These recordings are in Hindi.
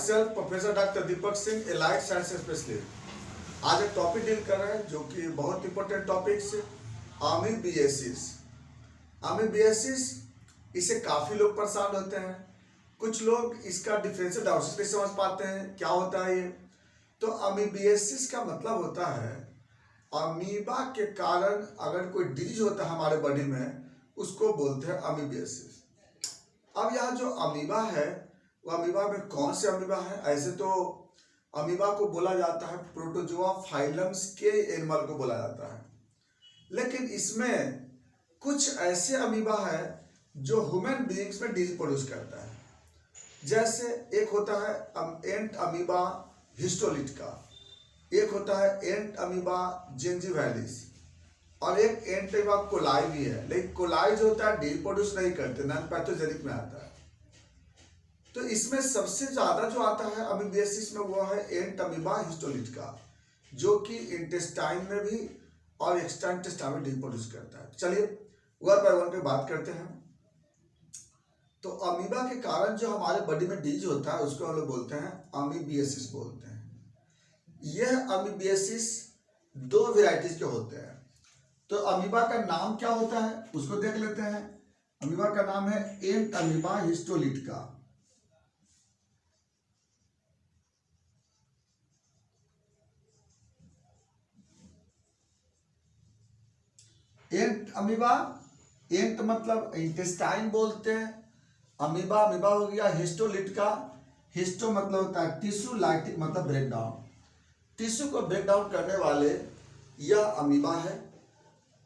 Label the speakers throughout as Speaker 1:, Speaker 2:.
Speaker 1: Self professor doctor Deepak Singh, allied science specialist. आज एक टॉपिक डील कर रहे हैं जो कि बहुत इंपॉर्टेंट टॉपिक से अमीबियासिस। अमीबियासिस, इससे काफ़ी लोग परेशान होते हैं। कुछ लोग इसका डिफरेंशियल डायग्नोसिस नहीं समझ पाते हैं, क्या होता है ये। तो अमीबियासिस का मतलब होता है अमीबा के कारण अगर कोई डिजीज होता है हमारे बॉडी में, उसको बोलते हैं अमीबियासिस। अब यह जो अमीबा है वो अमीबा में कौन से अमीबा है? ऐसे तो अमीबा को बोला जाता है प्रोटोजोआ फाइलम्स के एनिमल को बोला जाता है, लेकिन इसमें कुछ ऐसे अमीबा है जो ह्यूमन बीइंग्स में डिजीज प्रोड्यूस करता है। जैसे एक होता है एंट अमीबा हिस्टोलिटिका, एक होता है एंट अमीबा जिंजिवालिस, और एक एंट अमीबा कोलाई भी है। लेकिन कोलाई जो होता है डिजीज प्रोड्यूस नहीं करते, नॉन पैथोजेनिक में आता है। तो इसमें सबसे ज्यादा जो आता है अमीबियासिस में वो है एंट अमीबा हिस्टोलिटिका, जो कि इंटेस्टाइन में भी और एक्स्ट्रा इंटेस्टाइन में डिजीज प्रोड्यूस करता है। चलिए वन बाय वन पे बात करते हैं। तो अमीबा के कारण जो हमारे बॉडी में डिजीज होता है उसको हम लोग बोलते हैं अमीबियासिस बोलते हैं। यह अमीबियासिस दो वेराइटीज के होते हैं। तो अमीबा का नाम क्या होता है उसको देख लेते हैं। अमीबा का नाम है एंट अमीबा हिस्टोलिटिका। एंट अमीबा, एंट मतलब इंटेस्टाइन बोलते हैं, अमीबा अमीबा हो गया, हिस्टोलिटिका, हिस्टो मतलब होता है टिश्यू, लाइटिक मतलब ब्रेक डाउन, टिश्यू को ब्रेक डाउन करने वाले यह अमीबा है,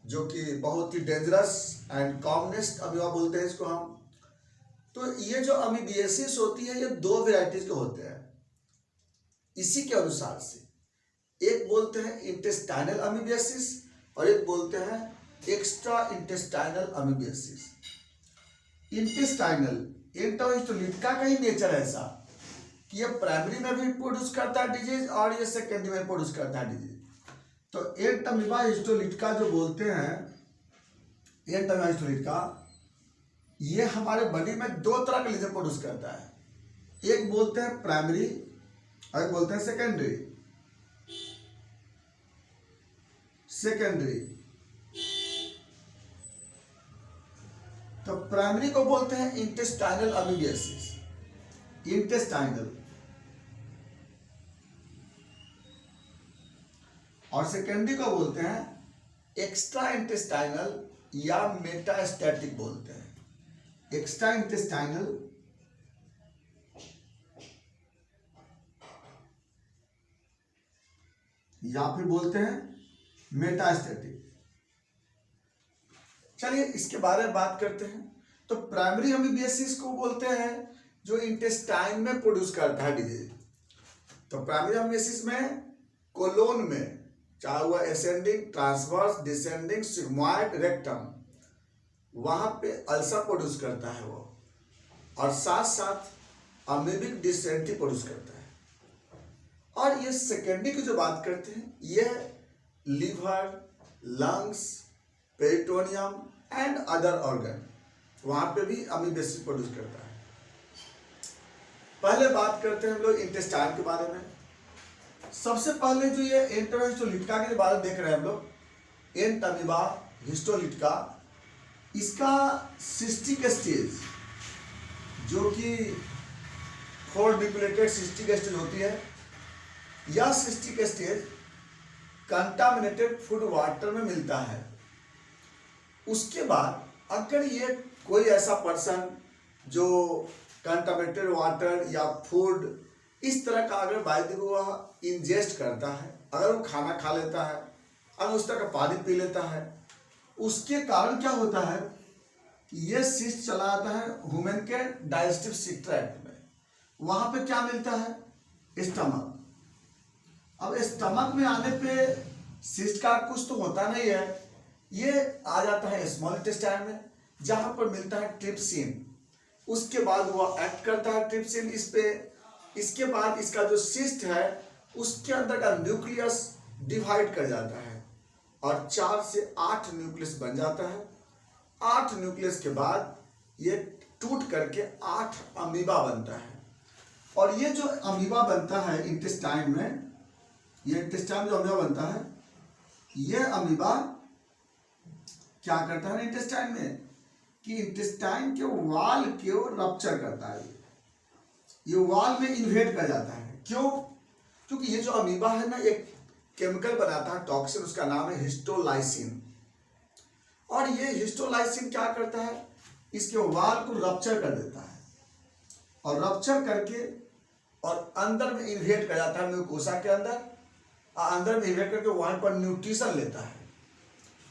Speaker 1: जो कि बहुत ही डेंजरस एंड कॉमनेस्ट अमीबा बोलते हैं इसको हम। तो ये जो अमीबियासिस होती है ये दो वेराइटीज के होते हैं। इसी के अनुसार से एक बोलते हैं इंटेस्टाइनल अमीबियासिस और एक बोलते हैं extra intestinal amoebiasis. Intestinal histolytica का ही नेचर ऐसा कि ये प्राइमरी में भी प्रोड्यूस करता है डिजीज और ये सेकेंडरी में प्रोड्यूस करता है डिजीज। तो एंट अमीबा हिस्टोलिटिका जो बोलते हैं, एंट अमीबा हिस्टोलिटिका, ये हमारे बॉडी में दो तरह के डिजीज प्रोड्यूस करता है। एक बोलते हैं प्राइमरी और एक बोलते हैं सेकेंडरी। सेकेंडरी तो प्राइमरी को बोलते हैं इंटेस्टाइनल अमीबियासिस, इंटेस्टाइनल, और सेकेंडरी को बोलते हैं एक्स्ट्रा इंटेस्टाइनल या मेटास्टैटिक बोलते हैं। एक्स्ट्रा इंटेस्टाइनल या फिर बोलते हैं मेटास्टैटिक। चलिए इसके बारे में बात करते हैं। तो प्राइमरी अमीबियासिस को बोलते हैं जो इंटेस्टाइन में प्रोड्यूस करता है डिजीज। तो प्राइमरी अमीबियासिस में कोलोन में, चाहे वह ascending, transverse, descending, sigmoid, rectum, वहां पे अल्सर प्रोड्यूस करता है वो, और साथ साथ अमीबिक डिसेंट्री प्रोड्यूस करता है। और ये सेकेंडरी की जो बात करते हैं ये liver, lungs, peritoneum and other organ, वहां पे भी अमीबियासिस प्रोड्यूस करता है। पहले बात करते हैं हम लोग इंटेस्टाइन के बारे में। सबसे पहले जो ये एंट अमीबा हिस्टोलिटिका के बारे में देख रहे हैं हम लोग, एंट अमीबा हिस्टोलिटिका, इसका सिस्टिक स्टेज जो कि 4 न्यूक्लिएटेड सिस्टिक स्टेज होती है, यह cystic stage contaminated food water में मिलता है। उसके बाद अगर ये कोई ऐसा पर्सन जो कंटामिनेटेड वाटर या फूड इस तरह का अगर बाय द वे वह इंजेस्ट करता है, अगर वो खाना खा लेता है, अगर उस तरह का पानी पी लेता है, उसके कारण क्या होता है कि ये सिस्ट चला आता है ह्यूमन के डाइजेस्टिव ट्रैक्ट में। वहां पे क्या मिलता है? स्टमक। अब स्टमक में आने पे सिस्ट का कुछ तो होता नहीं है, ये आ जाता है स्मॉल इंटेस्टाइन में, जहां पर मिलता है ट्रिप्सिन। उसके बाद वह एक्ट करता है ट्रिप्सिन इस पे। इसके बाद इसका जो सिस्ट है उसके अंदर का न्यूक्लियस डिवाइड कर जाता है और 4 से 8 न्यूक्लियस बन जाता है। 8 न्यूक्लियस के बाद ये टूट करके 8 अमीबा बनता है। और ये जो अमीबा बनता है इंटेस्टाइन में, ये इंटेस्टाइन जो अमीबा बनता है, ये अमीबा क्या करता है इंटेस्टाइन में कि इंटेस्टाइन के वाल को रप्चर करता है। ये वाल में इन्वेड कर जाता है। क्यों? क्योंकि ये जो अमीबा है ना, एक केमिकल बनाता है टॉक्सिन, उसका नाम है हिस्टोलाइसिन। और ये हिस्टोलाइसिन क्या करता है, इसके वाल को रप्चर कर देता है, और रप्चर करके और अंदर में इन्वेड कर जाता है म्यूकोसा के अंदर, और अंदर में इन्वेड करके वहां पर न्यूट्रिशन लेता है,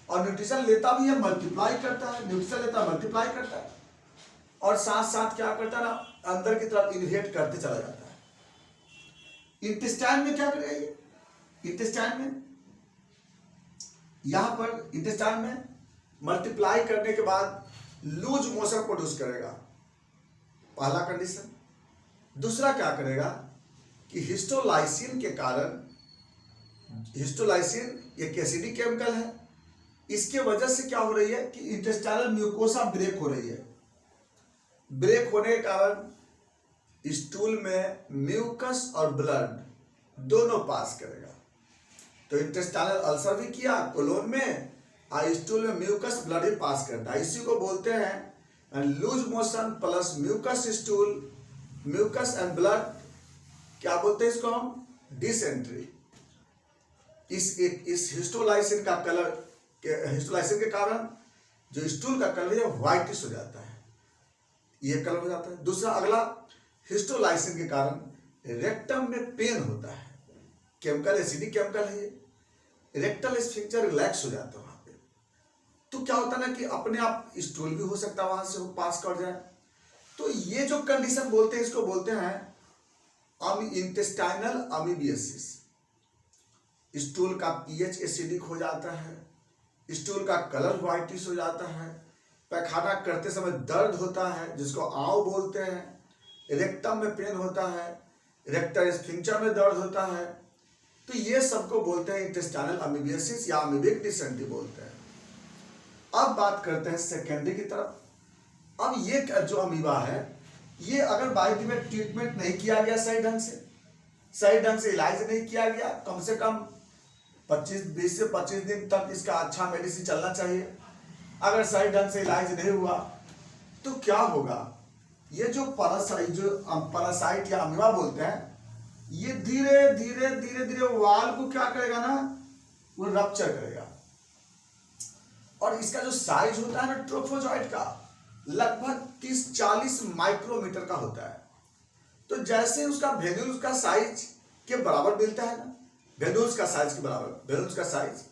Speaker 1: और न्यूट्रिशन लेता भी है, मल्टीप्लाई करता है, न्यूट्रिशन लेता है, मल्टीप्लाई करता है, और साथ साथ क्या करता है ना, अंदर की तरफ इन्वेड करते चला जाता है। इंटेस्टाइन में क्या करेगा ये, इंटेस्टाइन में यहां पर इंटेस्टाइन में मल्टीप्लाई करने के बाद लूज मोशन प्रोड्यूस करेगा, पहला कंडीशन। दूसरा क्या करेगा कि हिस्टोलाइसिन के कारण, हिस्टोलाइसिन एक एसिडिक केमिकल है, इसके वजह से क्या हो रही है कि इंटेस्टाइनल म्यूकोसा ब्रेक हो रही है। ब्रेक होने के कारण स्टूल में म्यूकस और ब्लड दोनों पास करेगा। तो इंटेस्टाइनल अल्सर भी किया कोलोन में, और स्टूल में म्यूकस ब्लड भी पास करता है। इसी को बोलते हैं loose motion plus mucus stool, mucus and blood, क्या बोलते हैं इसको हम, डिसेंट्री। इस हिस्टोलाइसिन का कलर, हिस्टोलाइसिन के कारण जो स्टूल का कलर है व्हाइटिश हो जाता है, ये कलर हो जाता है। दूसरा अगला, हिस्टोलाइसिन के कारण रेक्टम में पेन होता है, केमिकल एसिडिक केमिकल है ये, रेक्टल स्फिंक्टर रिलैक्स हो जाता है वहां पे। तो क्या होता है ना कि अपने आप स्टूल भी हो सकता है वहां से वो पास कर जाए। तो ये जो कंडीशन बोलते हैं, इसको बोलते हैं इंटेस्टाइनल अमीबियासिस। स्टूल का पीएच एसिडिक हो जाता है, स्टूल का कलर व्हाइटिश हो जाता है, पैखाना करते समय दर्द होता है जिसको आव बोलते हैं, रेक्टम में पेन होता है, रेक्टल स्फिंक्टर में दर्द होता है। तो ये सबको बोलते हैं इंटेस्टाइनल अमीबियासिस या अमीबिक डिसेंट्री बोलते हैं। अब बात करते हैं सेकेंडरी की तरफ। अब ये जो अमीबा है, ये अगर बायोलॉजी में ट्रीटमेंट नहीं किया गया सही ढंग से इलाज नहीं किया गया, कम से कम 20 से 25 दिन तक इसका अच्छा मेडिसिन चलना चाहिए। अगर सही ढंग से इलाज नहीं हुआ तो क्या होगा, ये जो पैरासाइट या अमीबा बोलते हैं, ये धीरे धीरे वाल को क्या करेगा ना, वो रप्चर करेगा। और इसका जो साइज होता है ना ट्रोफोजॉइट का, लगभग 30-40 माइक्रोमीटर का होता है। तो जैसे उसका वेन्यूल्स का साइज के बराबर मिलता है ना, वेन्यूल्स का साइज के बराबर, वेन्यूल्स का साइज,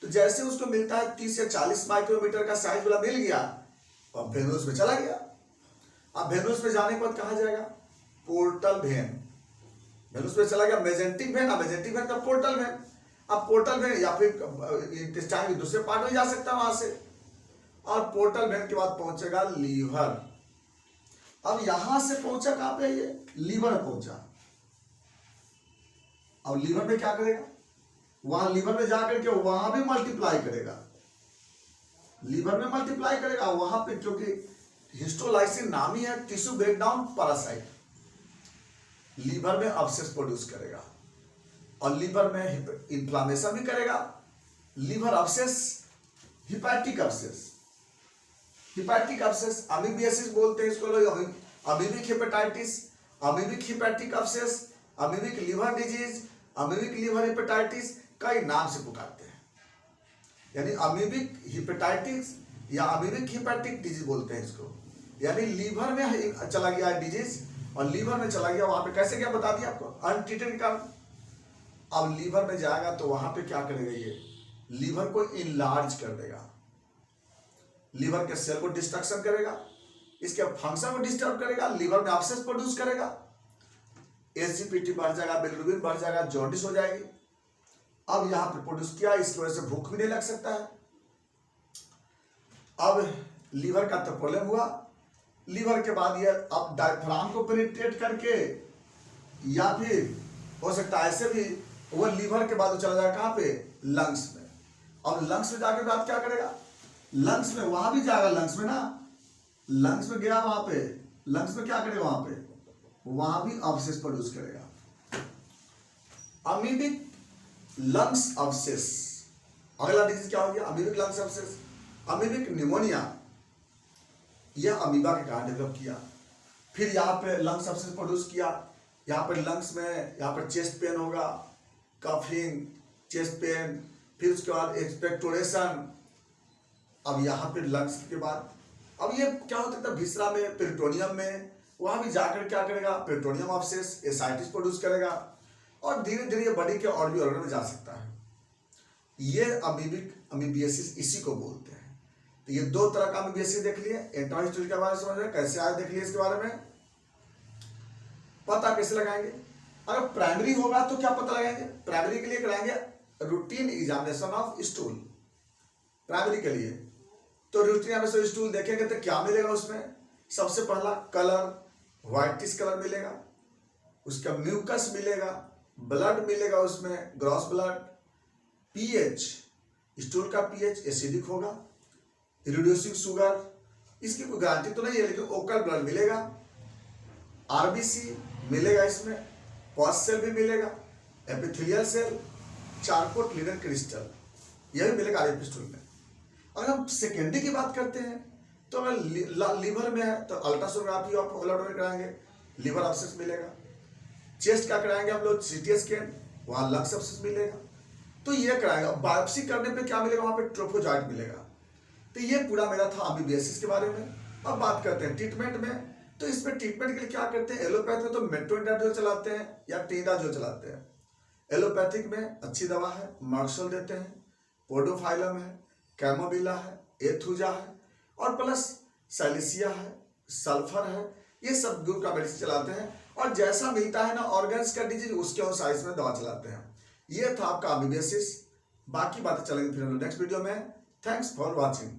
Speaker 1: तो जैसे उसको मिलता है 30 या 40 माइक्रोमीटर का साइज वाला मिल गया, और वेन्यूल्स में चला गया। अब वेन्यूल्स में जाने के बाद कहाँ जाएगा, पोर्टल वेन। वेन्यूल्स में चला गया मेजेंटिक वेन, अब मेजेंटिक वेन का पोर्टल वेन। अब पोर्टल वेन या फिर इंटेस्टाइन के दूसरे पार्ट में जा सकता है वहां से, और पोर्टल वेन के बाद पहुंचेगा लीवर। अब यहां से पहुंचा कहां पे, ये लीवर पहुंचा। अब लीवर में क्या करेगा, वहां लीवर में जाकर के वहां भी मल्टीप्लाई करेगा, लीवर में मल्टीप्लाई करेगा वहां पे, क्योंकि हिस्टोलाइसिन नाम ही है टिश्यू ब्रेकडाउन पैरासाइट। लीवर में अब्सेस प्रोड्यूस करेगा, और लीवर में इन्फ्लामेशन भी करेगा। Liver abscess, hepatic abscess, hepatic abscess amoebiasis बोलते हैं इसको लोग, amoebic hepatitis, amoebic hepatic abscess, amoebic liver disease, amoebic liver hepatitis, कई नाम से पुकारते हैं। यानी अमीबिक हिपेटाइटिस या अमीबिक हिपैटिक डिजीज बोलते हैं इसको। यानी लीवर में चला गया डिजीज, और लीवर में चला गया, वहां पे कैसे क्या बता दिया आपको, अनट्रीटेड का। अब लीवर में जाएगा तो वहां पे क्या करेगा, ये लीवर को इनलार्ज कर देगा, लीवर के सेल को डिस्ट्रक्शन करेगा, इसके फंक्शन को डिस्टर्ब करेगा, लीवर में अब्सेस प्रोड्यूस करेगा, एसजीपीटी बढ़ जाएगा, बिलिरुबिन बढ़ जाएगा, जॉन्डिस हो जाएगी। अब यहां पे प्रोड्यूस किया, इसकी वजह से भूख भी नहीं लग सकता है। अब लीवर का तो प्रॉब्लम हुआ, लीवर के बाद ये अब डायफ्राम को पेनिट्रेट करके, या फिर हो सकता है ऐसे भी वो लीवर के बाद वो चला जाएगा कहां पे, लंग्स में। अब लंग्स में जाके बाद क्या करेगा, लंग्स में वहां भी जाएगा, लंग्स में ना, लंग्स में गया वहां पे, लंग्स में क्या करेगा, वहां पे वहां भी अब्सेस प्रोड्यूस करेगा। अमीबिक लंग्स अब्सेस, अगला डिजीज क्या हो गया? Amoebic lungs obsess. Amoebic pneumonia यह अमीबा के कारण डेवलप किया, फिर यहाँ पे लंग्स अब्सेस प्रोड्यूस किया, यहाँ पर लंग्स में यहाँ पर चेस्ट पेन होगा, कफिंग, चेस्ट पेन, फिर उसके बाद एक्सपेक्टोरेशन। अब यहाँ पे लंग्स के बाद अब ये क्या होता था विसरा में, पेरिटोनियम में, वहां भी जाकर क्या करेगा? पेरिटोनियम अब्सेस, एसाइटिस प्रोड्यूस करेगा और धीरे धीरे ये बॉडी के और भी ऑर्गन में जा सकता है। ये अमीबिक अमीबियासिस इसी को बोलते हैं। तो ये दो तरह का अमीबियासिस देख लिए, एंटोहिस्टोरी के बारे में समझ रहे, कैसे आए देख लिए, इसके बारे में पता कैसे लगाएंगे? अगर प्राइमरी होगा तो क्या पता लगाएंगे? प्राइमरी के लिए कराएंगे routine examination of stool. Primary के लिए तो रूटीन एग्जामिनेशन स्टूल देखेंगे तो क्या मिलेगा उसमें? सबसे पहला कलर, व्हाइटिश कलर मिलेगा, उसका म्यूकस मिलेगा, ब्लड मिलेगा उसमें, ग्रॉस ब्लड, पीएच, स्टूल का पीएच एसिडिक होगा, रिड्यूसिंग शुगर, इसकी कोई गारंटी तो नहीं है लेकिन ओकल ब्लड मिलेगा, आरबीसी मिलेगा, इसमें पॉस सेल भी मिलेगा, epithelial cell, Charcot Leyden crystal, यह भी मिलेगा आरबी स्टूल में। अगर हम सेकेंडरी की बात करते हैं तो अगर लीवर में है तो अल्ट्रासोनोग्राफी ऑफ ब्लड कराएंगे, लीवर अब्सेस मिलेगा। चेस्ट का कराएंगे हम लोग सीटी स्कैन, वहां लंग्स अब्सेस मिलेगा। तो ये कराएगा। बायोप्सी करने पे क्या मिलेगा? वहां पे ट्रोफोजॉइट मिलेगा। तो ये पूरा मेरा था अमीबियासिस के बारे में। अब बात करते हैं ट्रीटमेंट में। तो इसमें ट्रीटमेंट के लिए क्या करते हैं? एलोपैथ में तो मेट्रोनिडाजोल चलाते हैं या टीडाजोल चलाते हैं। एलोपैथिक में अच्छी दवा है, मार्क्सोल देते हैं, पोडोफाइलम है, कैमोबिला है, एथुजा है और प्लस सैलिसिया है, सल्फर है, ये सब ग्रुप का मेडिसिन चलाते हैं। और जैसा मिलता है ना ऑर्गन्स का डिजीज, उसके अनुसार इसमें दवा चलाते हैं। ये था आपका अमीबियासिस। बाकी बातें चलेंगे फिर हम नेक्स्ट वीडियो में। Thanks for watching.